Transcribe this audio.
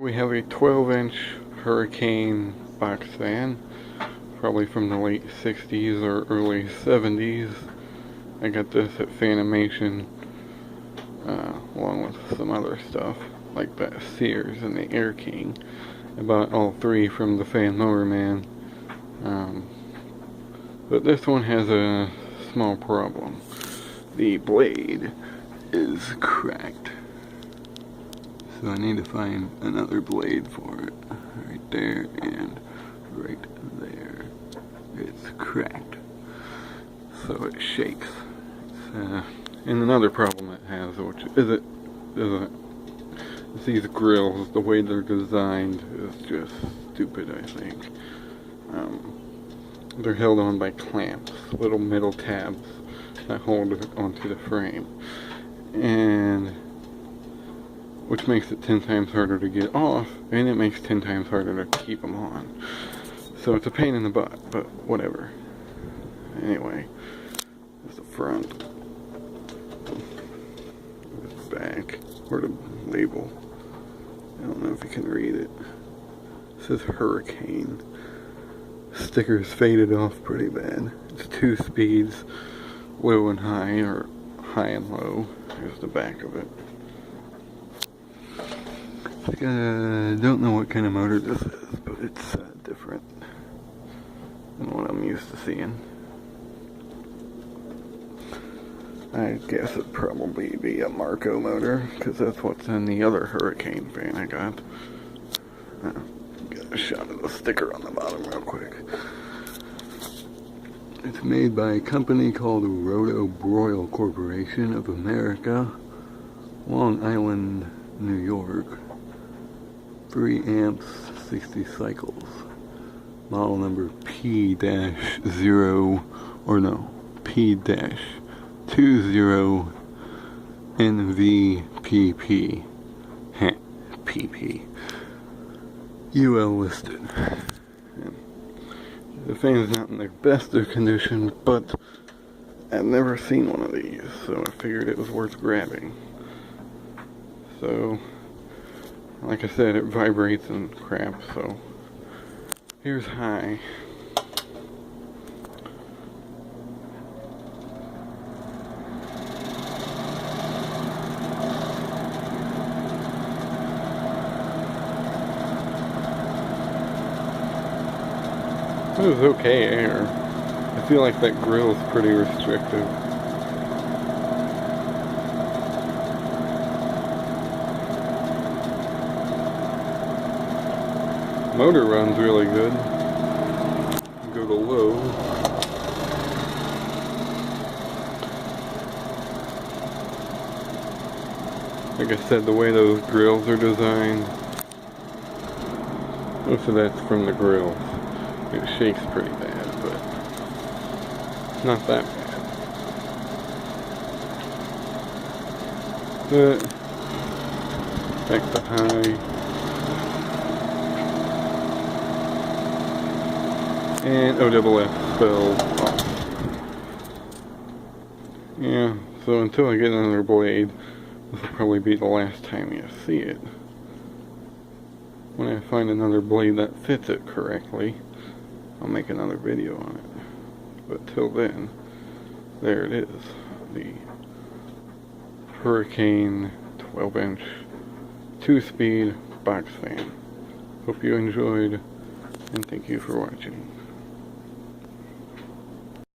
We have a 12-inch Hurricane box fan, probably from the late 60s or early 70s. I got this at Faniamation, along with some other stuff, like that Sears and the Air King. I bought all three from the Fan Mower Man. But this one has a small problem. The blade is cracked. So I need to find another blade for it. Right there and right there. It's cracked. So it shakes. And another problem it has, which is these grills, the way they're designed is just stupid, I think. They're held on by clamps, little metal tabs that hold onto the frame. And which makes it 10 times harder to get off, and it makes 10 times harder to keep them on. So it's a pain in the butt, but whatever. Anyway, there's the front, there's the back, or the label. I don't know if you can read it. It says Hurricane. Sticker's faded off pretty bad. It's 2 speeds, low and high, or high and low. Here's the back of it. Don't know what kind of motor this is, but it's different than what I'm used to seeing. I guess it'd probably be a Marco motor, because that's what's in the other Hurricane fan I got. Get a shot of the sticker on the bottom real quick. It's made by a company called Roto Broil Corporation of America, Long Island, New York. 3 amps, 60 cycles. Model number P-0, or no, P-20 NVPP. PP. UL listed. And the fan's not in the best of condition, but I've never seen one of these, so I figured it was worth grabbing. So, like I said, it vibrates and crap, so here's high. It was okay air. I feel like that grill is pretty restrictive. Motor runs really good. Go to low. Like I said, the way those grills are designed, most of that's from the grills. It shakes pretty bad, but it's not that bad. But back to high. And OFF spelled off. Yeah, so until I get another blade, this will probably be the last time you see it. When I find another blade that fits it correctly, I'll make another video on it. But till then, there it is. The Hurricane 12-inch 2-speed box fan. Hope you enjoyed, and thank you for watching.